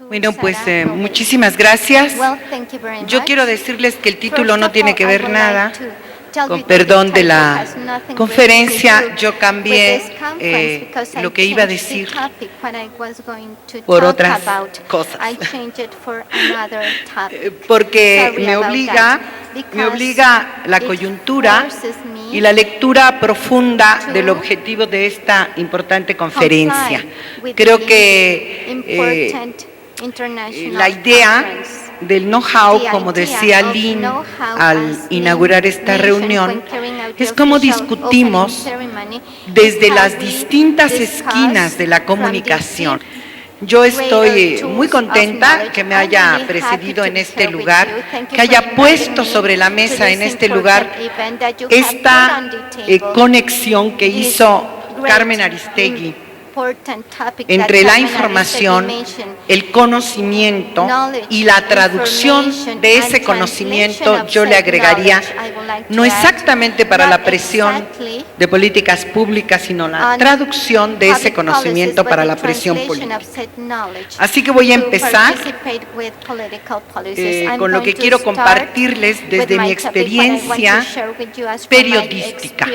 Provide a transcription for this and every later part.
Bueno, pues muchísimas gracias. Yo quiero decirles que el título no tiene que ver nada, con perdón de la conferencia, yo cambié lo que iba a decir por otras cosas, porque me obliga la coyuntura y la lectura profunda del objetivo de esta importante conferencia. Creo que la idea del know-how, como decía Lynn al inaugurar esta reunión, es cómo discutimos desde las distintas esquinas de la comunicación. Yo estoy muy contenta que me haya precedido en este lugar, que haya puesto sobre la mesa en este lugar esta conexión que hizo Carmen Aristegui entre la información, el conocimiento y la traducción de ese conocimiento. Yo le agregaría, no exactamente para la presión de políticas públicas, sino la traducción de ese conocimiento para la presión política. Así que voy a empezar con lo que quiero compartirles desde mi experiencia periodística.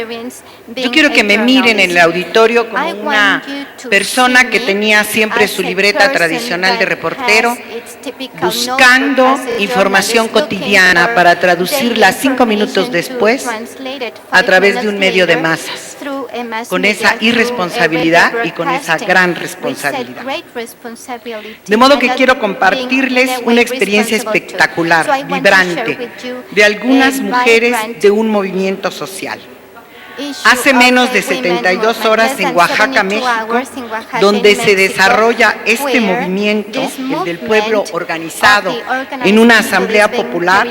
Yo quiero que me miren en el auditorio como una persona que tenía siempre su libreta tradicional de reportero, buscando información cotidiana para traducirla 5 minutos después a través de un medio de masas, con esa irresponsabilidad y con esa gran responsabilidad. De modo que quiero compartirles una experiencia espectacular, vibrante, de algunas mujeres de un movimiento social. Hace menos de 72 horas en Oaxaca, México, donde se desarrolla este movimiento, el del pueblo organizado, en una asamblea popular,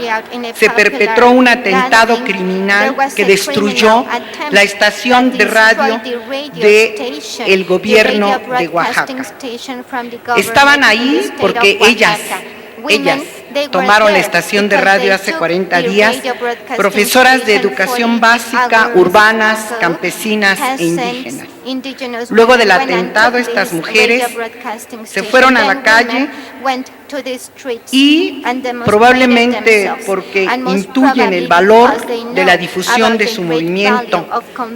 se perpetró un atentado criminal que destruyó la estación de radio del gobierno de Oaxaca. Estaban ahí porque ellas tomaron la estación de radio hace 40 días, profesoras de educación básica, urbanas, campesinas e indígenas. Luego del atentado, estas mujeres se fueron a la calle y probablemente porque intuyen el valor de la difusión de su movimiento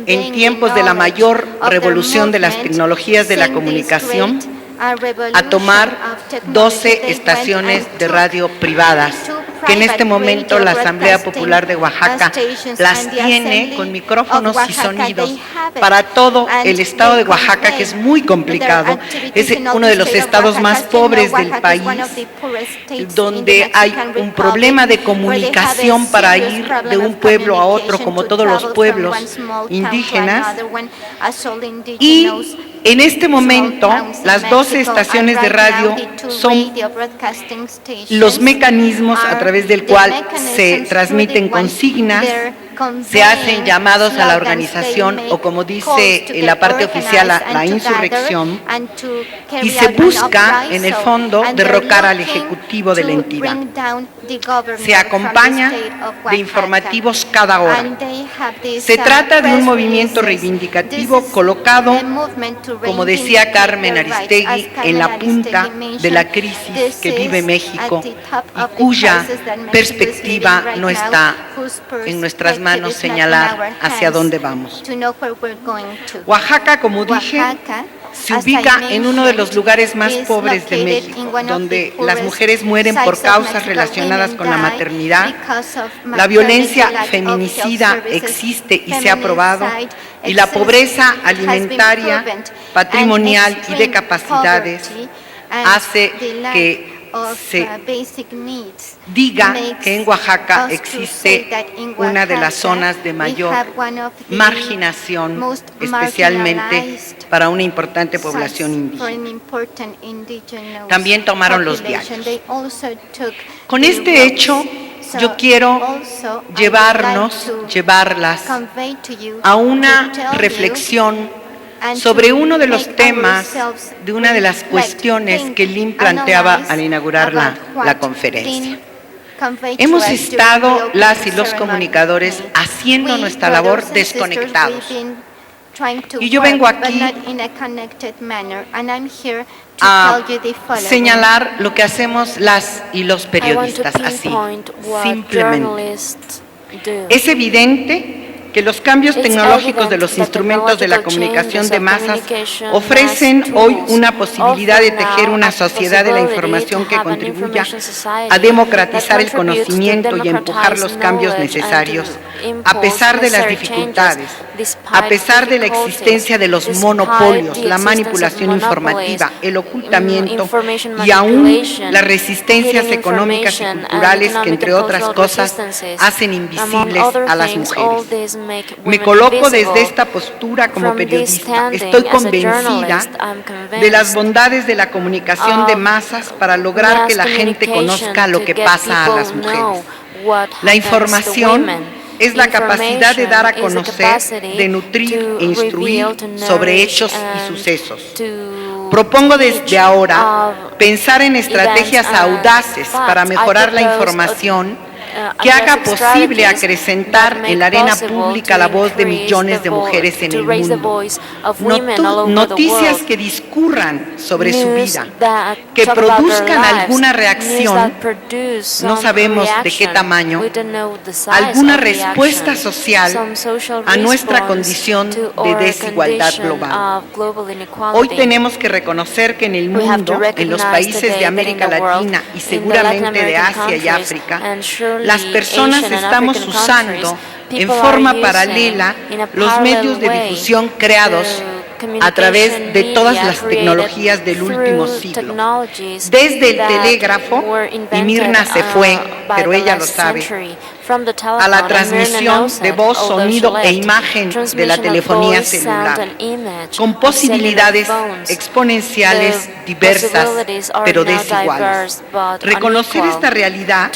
en tiempos de la mayor revolución de las tecnologías de la comunicación, a tomar 12 estaciones de radio privadas, que en este momento la Asamblea Popular de Oaxaca las tiene con micrófonos y sonidos para todo el estado de Oaxaca, que es muy complicado. Es uno de los estados más pobres del país, donde hay un problema de comunicación para ir de un pueblo a otro, como todos los pueblos indígenas. Y en este momento, las 12 estaciones de radio son los mecanismos a través del cual se transmiten consignas, se hacen llamados a la organización o, como dice en la parte oficial, la insurrección, y se busca en el fondo derrocar al ejecutivo de la entidad. Se acompaña de informativos cada hora. Se trata de un movimiento reivindicativo colocado, como decía Carmen Aristegui, en la punta de la crisis que vive México y cuya perspectiva no está en nuestras manos señalar hacia dónde vamos. Oaxaca, como dije, se ubica en uno de los lugares más pobres de México, donde las mujeres mueren por causas relacionadas con la maternidad. La violencia feminicida existe y se ha probado, y la pobreza alimentaria, patrimonial y de capacidades hace que se diga que en Oaxaca existe una de las zonas de mayor marginación, especialmente para una importante población indígena. También tomaron los diarios. Con este hecho, yo quiero llevarlas a una reflexión sobre uno de los temas, de una de las cuestiones que Lynn planteaba al inaugurar la conferencia. Hemos estado, las y los comunicadores, haciendo nuestra labor desconectados. Y yo vengo aquí a señalar lo que hacemos las y los periodistas, así, simplemente. Es evidente que los cambios tecnológicos de los instrumentos de la comunicación de masas ofrecen hoy una posibilidad de tejer una sociedad de la información que contribuya a democratizar el conocimiento y empujar los cambios necesarios, a pesar de las dificultades, a pesar de la existencia de los monopolios, la manipulación informativa, el ocultamiento y aún las resistencias económicas y culturales que, entre otras cosas, hacen invisibles a las mujeres. Me coloco desde esta postura como periodista. Estoy convencida de las bondades de la comunicación de masas para lograr que la gente conozca lo que pasa a las mujeres. La información es la capacidad de dar a conocer, de nutrir e instruir sobre hechos y sucesos. Propongo desde ahora pensar en estrategias audaces para mejorar la información que haga posible acrecentar en la arena pública la voz de millones de mujeres en el mundo. Noticias que discurran sobre su vida, que produzcan alguna reacción, no sabemos de qué tamaño, alguna respuesta social a nuestra condición de desigualdad global. Hoy tenemos que reconocer que en el mundo, en los países de América Latina y seguramente de Asia y África, las personas estamos usando en forma paralela los medios de difusión creados a través de todas las tecnologías del último siglo. Desde el telégrafo, y Mirna se fue, pero ella lo sabe, a la transmisión de voz, sonido e imagen de la telefonía celular, con posibilidades exponenciales, diversas, pero desiguales. Reconocer esta realidad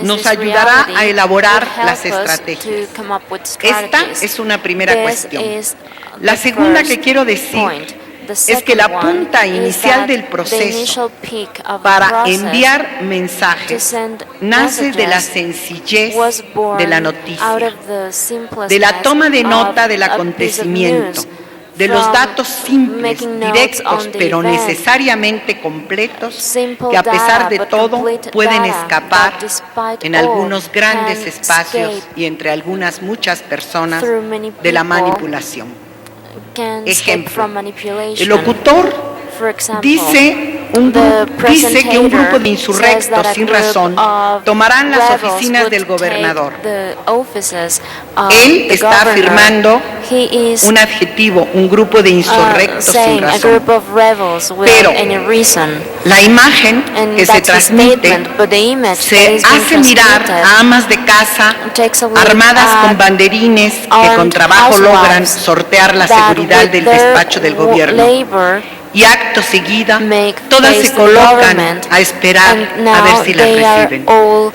nos ayudará a elaborar las estrategias. Esta es una primera cuestión. La segunda que quiero decir es que la punta inicial del proceso para enviar mensajes nace de la sencillez de la noticia, de la toma de nota del acontecimiento, de los datos simples, directos, pero necesariamente completos, que a pesar de todo pueden escapar en algunos grandes espacios y entre algunas muchas personas de la manipulación. Ejemplo, el locutor dice que un grupo de insurrectos sin razón tomarán las oficinas del gobernador. Él está afirmando un adjetivo, un grupo de insurrectos sin razón. Pero la imagen que se transmite se hace mirar a amas de casa armadas con banderines que con trabajo logran sortear la seguridad del despacho del gobierno. Y acto seguida, todas se colocan a esperar a ver si las reciben.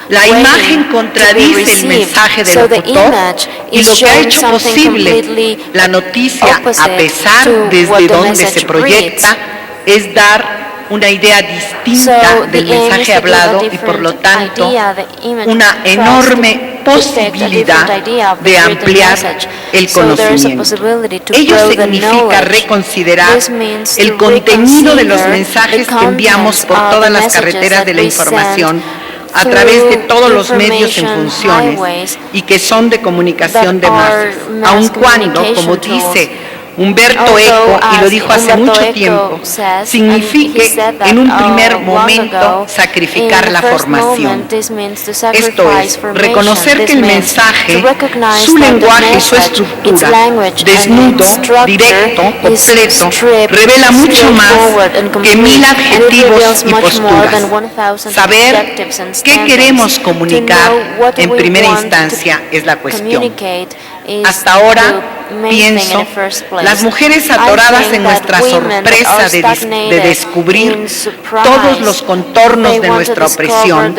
La imagen contradice el mensaje del locutor y lo que ha hecho posible la noticia, a pesar desde donde se proyecta, es dar una idea distinta del mensaje hablado y, por lo tanto, una enorme posibilidad de ampliar el conocimiento. Ello significa reconsiderar el contenido de los mensajes que enviamos por todas las carreteras de la información a través de todos los medios en funciones y que son de comunicación de masas, aun cuando, como dice Humberto Eco, y lo dijo hace mucho tiempo, signifique en un primer momento sacrificar la formación. Esto es, reconocer que el mensaje, su lenguaje y su estructura, desnudo, directo, completo, revela mucho más que 1000 adjetivos y posturas. Saber qué queremos comunicar en primera instancia es la cuestión. Hasta ahora, pienso, las mujeres atoradas en nuestra sorpresa de descubrir todos los contornos de nuestra opresión,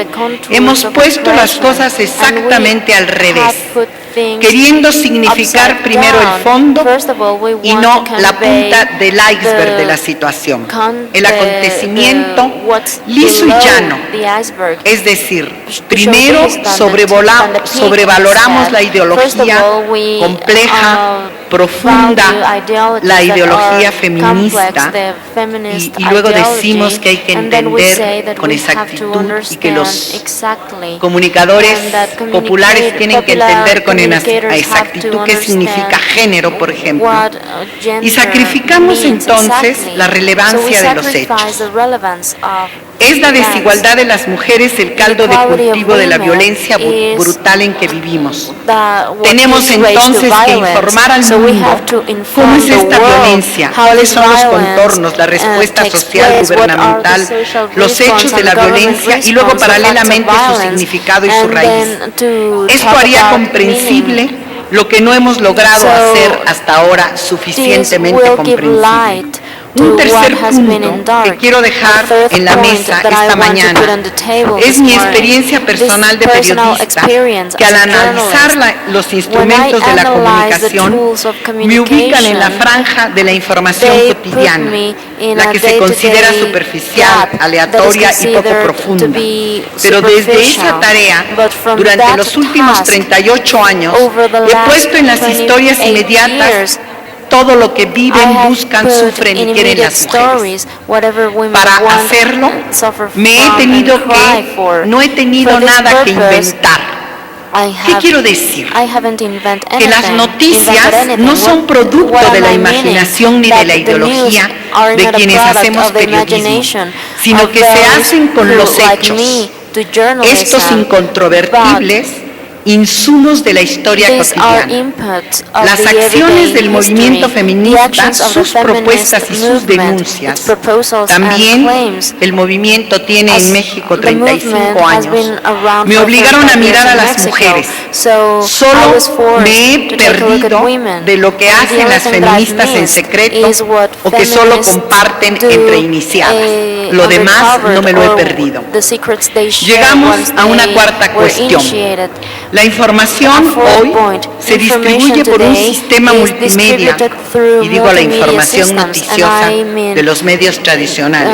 hemos puesto las cosas exactamente al revés, queriendo significar primero el fondo y no la punta del iceberg de la situación, el acontecimiento liso y llano. Es decir, primero sobrevaloramos la ideología compleja, profunda la ideología feminista y luego decimos que hay que entender con exactitud y que los comunicadores populares tienen que entender con exactitud qué significa género, por ejemplo, y sacrificamos entonces la relevancia de los hechos. ¿Es la desigualdad de las mujeres el caldo de cultivo de la violencia brutal en que vivimos? Tenemos entonces que informar al mundo cómo es esta violencia, cuáles son los contornos, la respuesta social, gubernamental, los hechos de la violencia y luego paralelamente su significado y su raíz. Esto haría comprensible lo que no hemos logrado hacer hasta ahora suficientemente comprensible. Un tercer punto que quiero dejar en la mesa esta mañana es mi experiencia personal de periodista, que al analizar los instrumentos de la comunicación me ubican en la franja de la información cotidiana, la que se considera superficial, aleatoria y poco profunda. Pero desde esa tarea, durante los últimos 38 años, he puesto en las historias inmediatas todo lo que viven, buscan, sufren y quieren las mujeres. Para hacerlo, no he tenido nada que inventar. ¿Qué quiero decir? Que las noticias no son producto de la imaginación ni de la ideología de quienes hacemos periodismo, sino que se hacen con los hechos. Estos incontrovertibles insumos de la historia cotidiana. Las acciones del movimiento feminista, sus propuestas y sus denuncias. También el movimiento tiene en México 35 años. Me obligaron a mirar a las mujeres. Solo me he perdido de lo que hacen las feministas en secreto o que solo comparten entre iniciadas. Lo demás no me lo he perdido. Llegamos a una cuarta cuestión. La información hoy se distribuye por un sistema multimedia, y digo la información noticiosa de los medios tradicionales,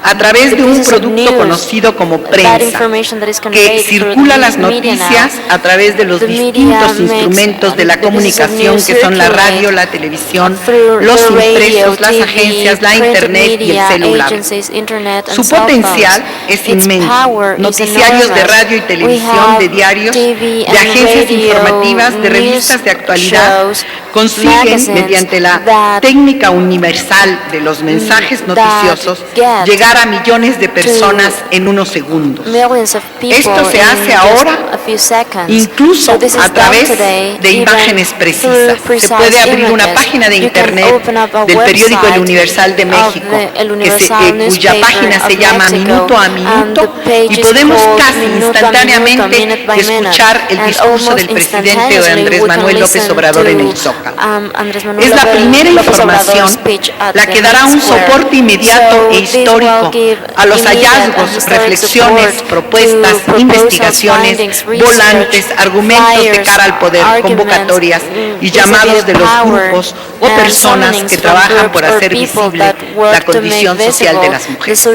a través de un producto conocido como prensa, que circula las noticias a través de los distintos instrumentos de la comunicación que son la radio, la televisión, los impresos, las agencias, la internet y el celular. Su potencial es inmenso. Noticiarios de radio y televisión, de diarios, de agencias informativas, de revistas de actualidad, consiguen, mediante la técnica universal de los mensajes noticiosos, llegar a millones de personas en unos segundos. Esto se hace ahora incluso a través de imágenes precisas. Se puede abrir una página de internet del periódico El Universal de México, cuya página se llama Minuto a Minuto, y podemos casi instantáneamente escuchar el discurso del presidente Andrés Manuel López Obrador en el Zócalo. Es la primera información la que dará un soporte inmediato e histórico a los hallazgos, reflexiones, propuestas, investigaciones, volantes, argumentos de cara al poder, convocatorias y llamados de los grupos o personas que trabajan por hacer visible la condición social de las mujeres.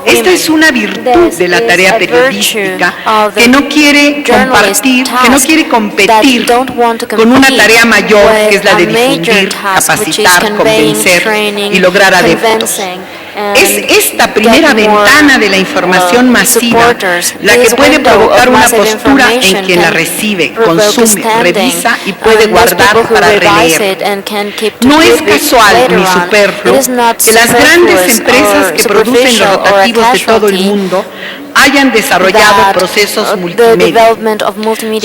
Esta es una virtud de la tarea periodística que no quiere compartir, que no quiere competir con una tarea mayor, que es la de difundir, capacitar, convencer y lograr adeptos. Es esta primera ventana de la información masiva la que puede provocar una postura en quien la recibe, consume, revisa y puede guardar para releer. No es casual ni superfluo que las grandes empresas que producen los rotativos de todo el mundo hayan desarrollado procesos multimedia.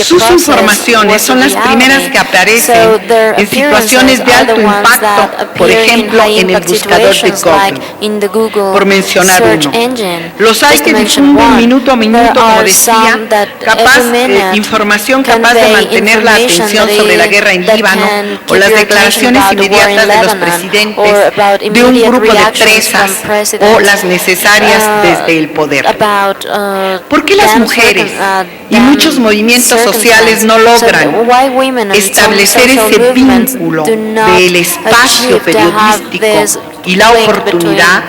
Sus informaciones son las primeras que aparecen en situaciones de alto impacto, por ejemplo, en el buscador de Google, por mencionar uno. Los hay que difunden minuto a minuto, como decía, información capaz de mantener la atención sobre la guerra en Líbano o las declaraciones inmediatas de los presidentes, de un grupo de presas o las necesarias desde el poder. ¿Por qué las mujeres y muchos movimientos sociales no logran establecer ese vínculo del espacio periodístico y la oportunidad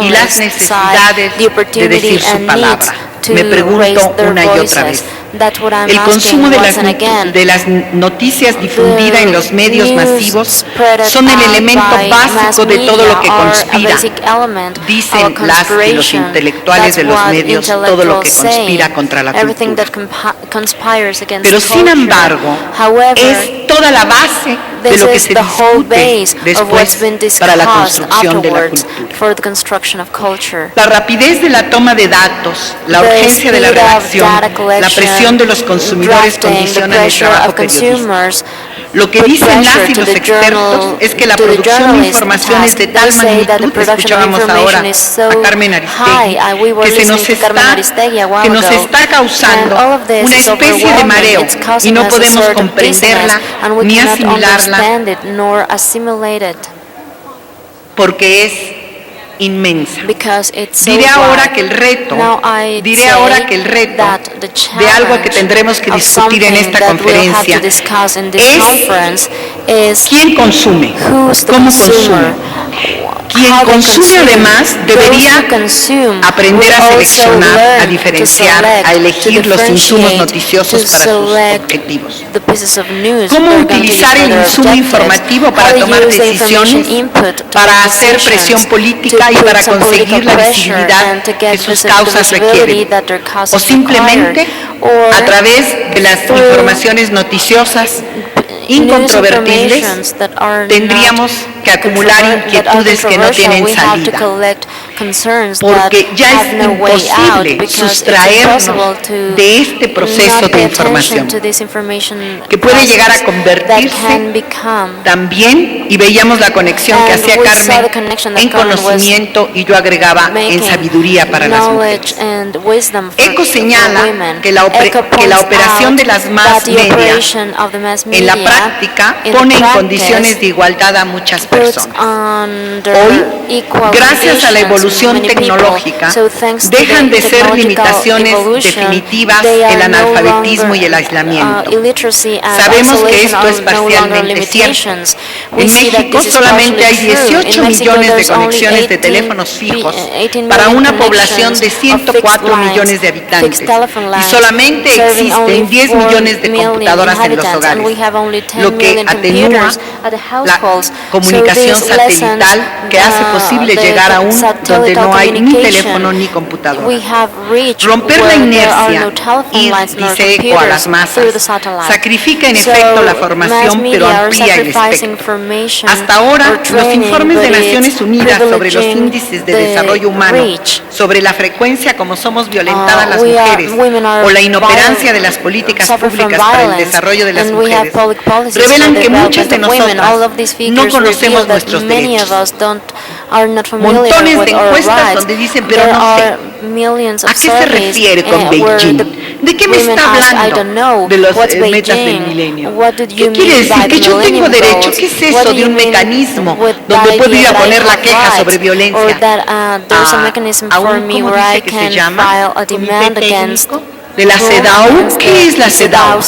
y las necesidades de decir su palabra? Me pregunto una y otra vez. El consumo de las noticias difundidas en los medios masivos son el elemento básico de todo lo que conspira. Dicen las y los intelectuales de los medios todo lo que conspira contra la cultura. Pero sin embargo, es toda la base de lo que se discute después para la construcción de la cultura. La rapidez de la toma de datos, la urgencia de la redacción, la presión de los consumidores condicionan el trabajo periodístico. Lo que dicen las y los expertos es que la producción de información es de tal magnitud, escuchábamos ahora a Carmen Aristegui, que nos está causando una especie de mareo y no podemos comprenderla ni asimilarla porque es inmensa. Diré ahora que el reto de algo que tendremos que discutir en esta conferencia es quién consume, cómo consume. Quien consume además debería aprender a seleccionar, a diferenciar, a elegir los insumos noticiosos para sus objetivos. ¿Cómo utilizar el insumo informativo para tomar decisiones, para hacer presión política y para conseguir la visibilidad que sus causas requieren? O simplemente a través de las informaciones noticiosas incontrovertibles, tendríamos que acumular inquietudes que no tienen salida, porque ya es imposible sustraernos de este proceso de información, que puede llegar a convertirse también, y veíamos la conexión que hacía Carmen, en conocimiento, y yo agregaba en sabiduría para las mujeres. ECO señala que la operación de las mass media en la práctica pone en condiciones de igualdad a muchas personas. Hoy, gracias a la evolución tecnológica, dejan de ser limitaciones definitivas el analfabetismo y el aislamiento. Sabemos que esto es parcialmente cierto. En México solamente hay 18 millones de conexiones de teléfonos fijos para una población de 104 millones de habitantes y solamente existen 10 millones de computadoras en los hogares, lo que atenúa la comunicación satelital que hace posible llegar aún donde no hay ni teléfono ni computadora. Romper la inercia, ir, dice ECO, a las masas, sacrifica en efecto la formación, pero amplía el espectro. Hasta ahora, los informes de Naciones Unidas sobre los índices de desarrollo humano, sobre la frecuencia como somos violentadas las mujeres o la inoperancia de las políticas públicas para el desarrollo de las mujeres, revelan que muchas de nosotras no conocemos nuestros derechos. Montones de encuestas donde dicen, pero no sé, ¿a qué se refiere con Beijing? ¿De qué me está hablando? De los metas del milenio. ¿Qué quiere decir? ¿Que yo tengo derecho? ¿Qué es eso de un mecanismo donde puedo ir a poner la queja sobre violencia? ¿Cómo dice que se llama? ¿Comité técnico? ¿De la CEDAW? ¿Qué es la CEDAW?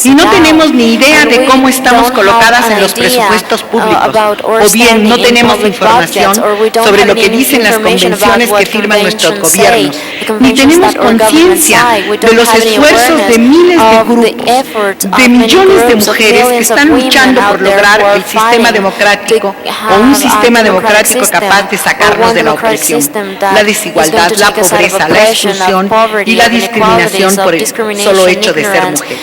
Y no tenemos ni idea de cómo estamos colocadas en los presupuestos públicos, o bien no tenemos información sobre lo que dicen las convenciones que firman nuestros gobiernos, ni tenemos conciencia de los esfuerzos de miles de grupos, de millones de mujeres que están luchando por lograr el sistema democrático o un sistema democrático capaz de sacarnos de la opresión, la desigualdad, la pobreza, la exclusión y la discriminación por el solo hecho de ser mujer.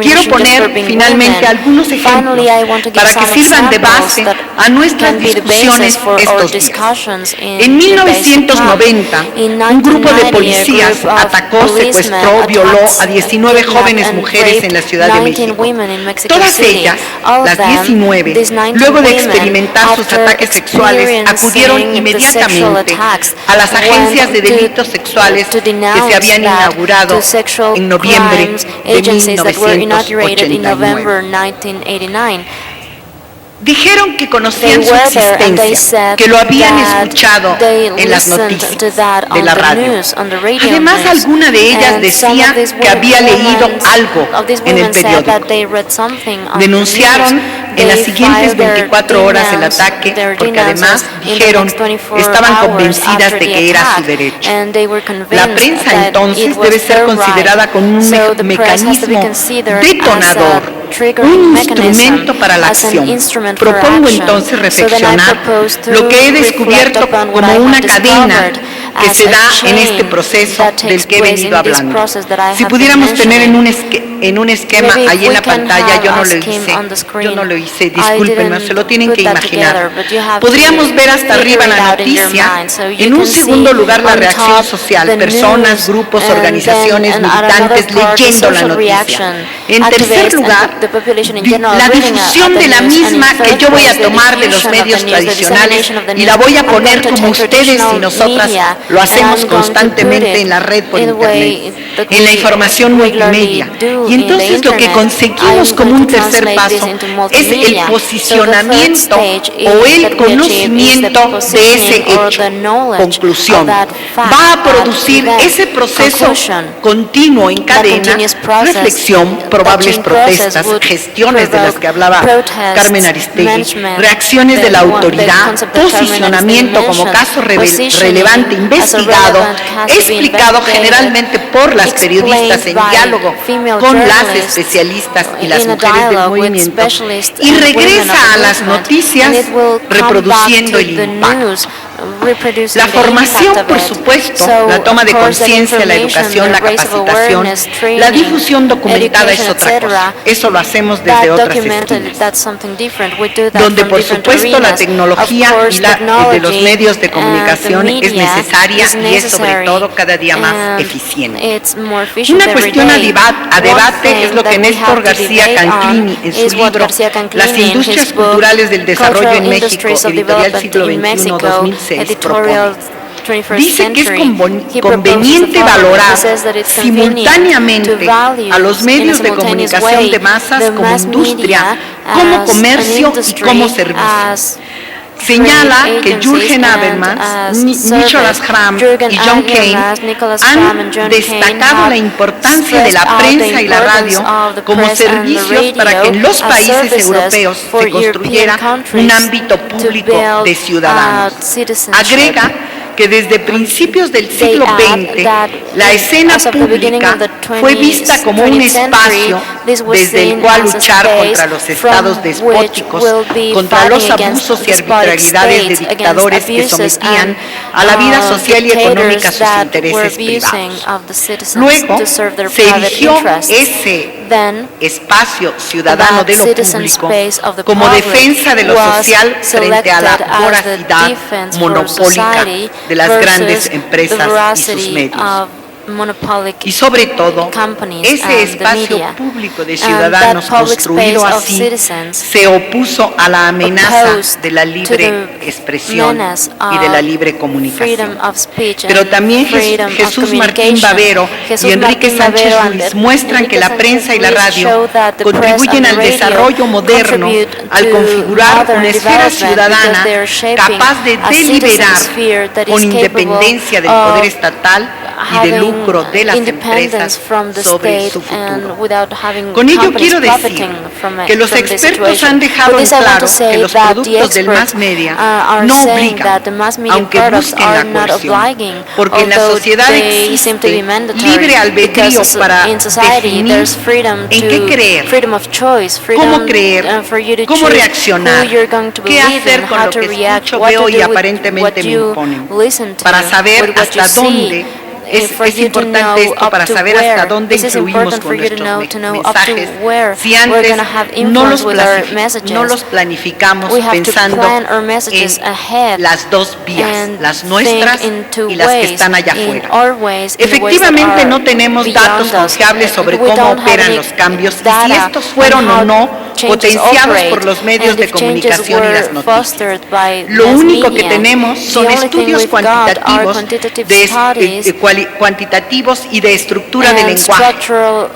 Quiero poner finalmente algunos ejemplos para que sirvan de base a nuestras discusiones estos días. En 1990, un grupo de policías atacó, secuestró, violó a 19 jóvenes mujeres en la Ciudad de México. Todas ellas, las 19, luego de experimentar sus ataques sexuales, acudieron inmediatamente a las agencias de delitos sexuales que se habían inaugurado en noviembre de 1989. Dijeron que conocían su existencia, que lo habían escuchado en las noticias de la radio. Además, alguna de ellas decía que había leído algo en el periódico. Denunciaron en las siguientes 24 horas del ataque, porque además dijeron estaban convencidas de que era su derecho. La prensa entonces debe ser considerada como un mecanismo detonador, un instrumento para la acción. Propongo entonces reflexionar lo que he descubierto como una cadena que se da en este proceso del que he venido hablando. Si pudiéramos tener en un esquema ahí en la pantalla, yo no lo hice, discúlpenme, se lo tienen que imaginar. Podríamos ver hasta arriba la noticia, en un segundo lugar la reacción social, personas, grupos, organizaciones, militantes leyendo la noticia. En tercer lugar, la difusión de la misma que yo voy a tomar de los medios tradicionales y la voy a poner como ustedes y nosotras lo hacemos constantemente en la red por internet, en la información multimedia. Y entonces lo que conseguimos como un tercer paso es el posicionamiento o el conocimiento de ese hecho. Conclusión. Va a producir ese proceso continuo en cadena, reflexión, probables protestas, gestiones de las que hablaba Carmen Aristegui, reacciones de la autoridad, posicionamiento como caso relevante investigado, explicado generalmente por las periodistas en diálogo con las especialistas y las mujeres del movimiento, y regresa a las noticias reproduciendo el impacto. La formación, por supuesto, la toma de conciencia, la educación, la capacitación, la difusión documentada es otra cosa. Eso lo hacemos desde otras esquinas, donde por supuesto la tecnología y de los medios de comunicación es necesaria y es sobre todo cada día más eficiente. Una cuestión a debate es lo que Néstor García Canclini, en su libro Las industrias culturales del desarrollo en México, editorial Siglo XXI, 2006, propone. Dice que es conveniente valorar simultáneamente a los medios de comunicación de masas como industria, como comercio y como servicio. Señala que Jürgen Habermas, Nicholas Graham y John Kane han destacado la importancia de la prensa y la radio como servicios para que en los países europeos se construyera un ámbito público de ciudadanos. Agrega que desde principios del siglo XX la escena pública fue vista como un espacio desde el cual luchar contra los estados despóticos, contra los abusos y arbitrariedades de dictadores que sometían a la vida social y económica sus intereses privados. Luego se erigió ese espacio ciudadano de lo público como defensa de lo social frente a la voracidad monopólica de las grandes empresas y sus medios. Y sobre todo, ese espacio público de ciudadanos construido así se opuso a la amenaza de la libre expresión y de la libre comunicación. Pero también Jesús Martín Bavero y Enrique Sánchez Ruiz muestran que la prensa y la radio contribuyen al desarrollo moderno al configurar una esfera ciudadana capaz de deliberar con independencia del poder estatal y del lucro de las empresas sobre su futuro. Con ello quiero decir que los expertos han dejado en claro que los productos del mass media no obligan, aunque busquen la coerción, porque en la sociedad existe libre albedrío para definir en qué creer, cómo reaccionar, qué hacer con lo que escucho, veo y aparentemente me imponen, para saber hasta dónde. Es importante esto para saber hasta dónde influimos con nuestros mensajes. Si antes no los planificamos pensando en las dos vías, las nuestras y las que están allá afuera. Efectivamente no tenemos datos confiables sobre cómo operan los cambios y si estos fueron o no potenciados por los medios de comunicación y las noticias. Lo único que tenemos son estudios cuantitativos y de estructura del lenguaje.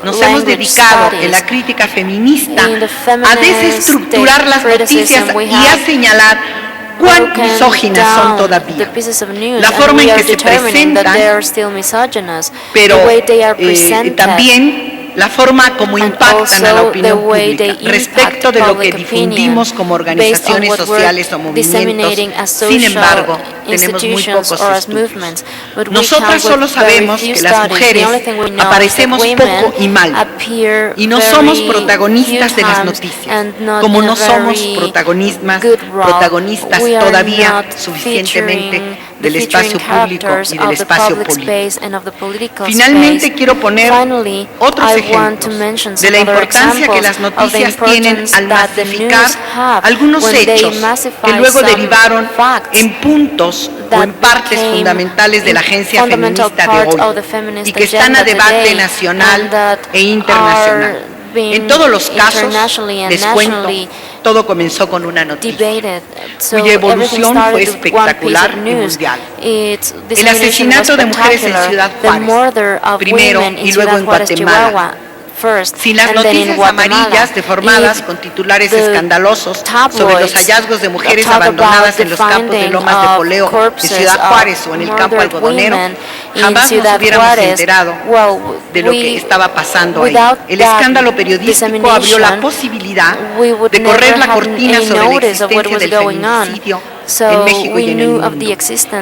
Nos hemos dedicado en la crítica feminista a desestructurar las noticias y a señalar cuán misóginas son todavía, la forma en que se presentan, pero también la forma como impactan a la opinión pública respecto de lo que difundimos como organizaciones sociales o movimientos. Sin embargo, tenemos muy pocos estudios. Nosotras solo sabemos que las mujeres aparecemos poco y mal, y no somos protagonistas de las noticias, como no somos protagonistas todavía suficientemente del espacio público y del espacio político. Finalmente, quiero poner otros ejemplos de la importancia que las noticias tienen al masificar algunos hechos que luego derivaron en puntos o en partes fundamentales de la agencia feminista de hoy y que están a debate nacional e internacional. En todos los casos, les cuento, todo comenzó con una noticia, cuya evolución fue espectacular y mundial. El asesinato de mujeres en Ciudad Juárez, primero y luego en Guatemala. Sin las noticias amarillas deformadas con titulares escandalosos sobre los hallazgos de mujeres abandonadas en los campos de Lomas de Poleo, en Ciudad Juárez o en el campo algodonero, jamás nos hubiéramos enterado de lo que estaba pasando ahí. El escándalo periodístico abrió la posibilidad de correr la cortina sobre la existencia del feminicidio en México y en el mundo.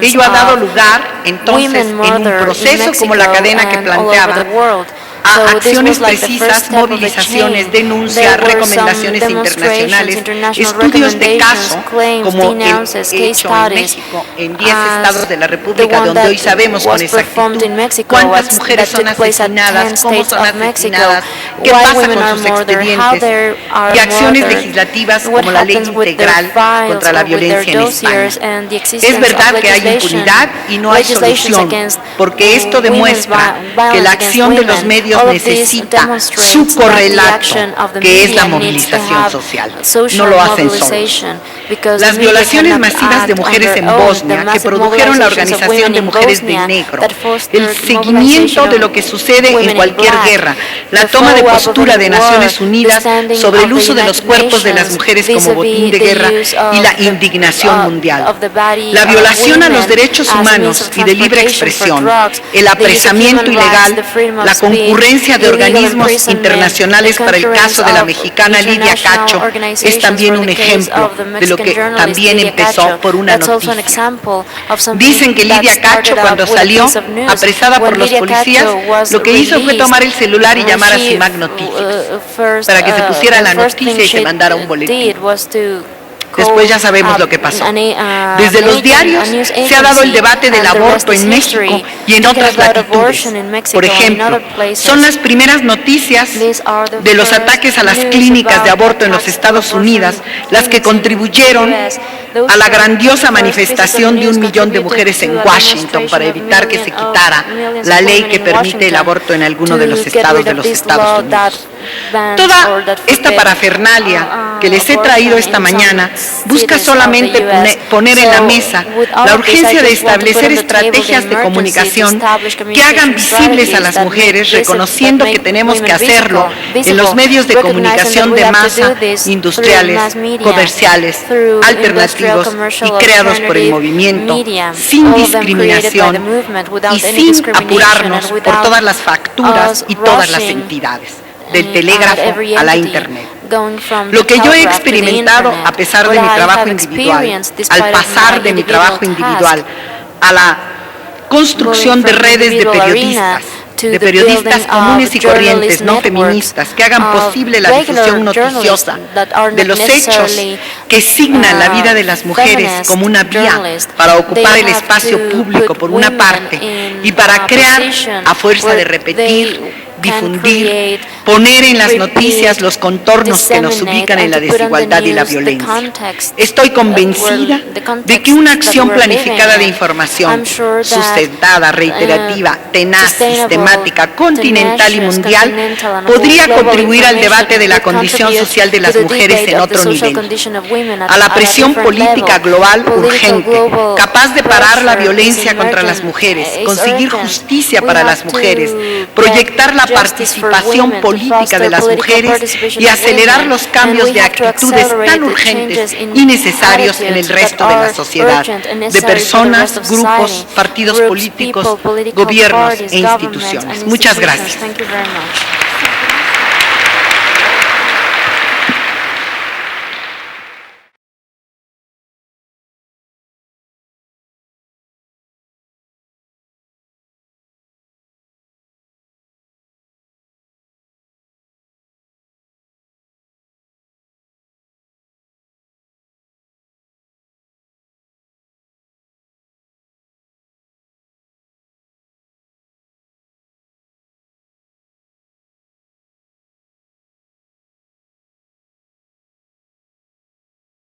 Ello ha dado lugar, entonces, en un proceso como la cadena que planteaba, a acciones precisas, movilizaciones, denuncias, recomendaciones internacionales, estudios de caso, como el hecho en México, en 10 estados de la República, donde hoy sabemos con exactitud cuántas mujeres son asesinadas, cómo son asesinadas, qué pasa con sus expedientes, y acciones legislativas como la Ley Integral contra la Violencia en España. Es verdad que hay impunidad y no hay solución, porque esto demuestra que la acción de los medios necesita su correlato, que es la movilización social. No lo hacen solos. Las violaciones masivas de mujeres en Bosnia, que produjeron la Organización de Mujeres de Negro, el seguimiento de lo que sucede en cualquier guerra, la toma de postura de Naciones Unidas sobre el uso de los cuerpos de las mujeres como botín de guerra y la indignación mundial, la violación a los derechos humanos y de libre expresión, el apresamiento ilegal, la concurrencia de organismos internacionales para el caso de la mexicana Lidia Cacho es también un ejemplo de lo que también empezó por una noticia. Dicen que Lidia Cacho, cuando salió apresada por los policías, lo que hizo fue tomar el celular y llamar a CIMAC Noticias para que se pusiera la noticia y se mandara un boletín. Después ya sabemos lo que pasó. Desde los diarios se ha dado el debate del aborto en México y en otras latitudes. Por ejemplo, son las primeras noticias de los ataques a las clínicas de aborto en los Estados Unidos las que contribuyeron a la grandiosa manifestación de 1 millón de mujeres en Washington para evitar que se quitara la ley que permite el aborto en alguno de los estados Unidos. Toda esta parafernalia que les he traído esta mañana busca solamente poner en la mesa la urgencia de establecer estrategias de comunicación que hagan visibles a las mujeres, reconociendo que tenemos que hacerlo en los medios de comunicación de masa, industriales, comerciales, alternativos y creados por el movimiento, sin discriminación y sin apurarnos por todas las facturas y todas las entidades, del telégrafo a la Internet. Lo que yo he experimentado a pesar de mi trabajo individual, al pasar de mi trabajo individual a la construcción de redes de periodistas comunes y corrientes, no feministas, que hagan posible la difusión noticiosa de los hechos que signan la vida de las mujeres como una vía para ocupar el espacio público por una parte y para crear, a fuerza de repetir, difundir, poner en las noticias los contornos que nos ubican en la desigualdad y la violencia. Estoy convencida de que una acción planificada de información, sustentada, reiterativa, tenaz, sistemática, continental y mundial, podría contribuir al debate de la condición social de las mujeres en otro nivel, a la presión política global urgente, capaz de parar la violencia contra las mujeres, conseguir justicia para las mujeres, proyectar la participación política de las mujeres y acelerar los cambios de actitudes tan urgentes y necesarios en el resto de la sociedad, de personas, grupos, partidos políticos, gobiernos e instituciones. Muchas gracias. to believe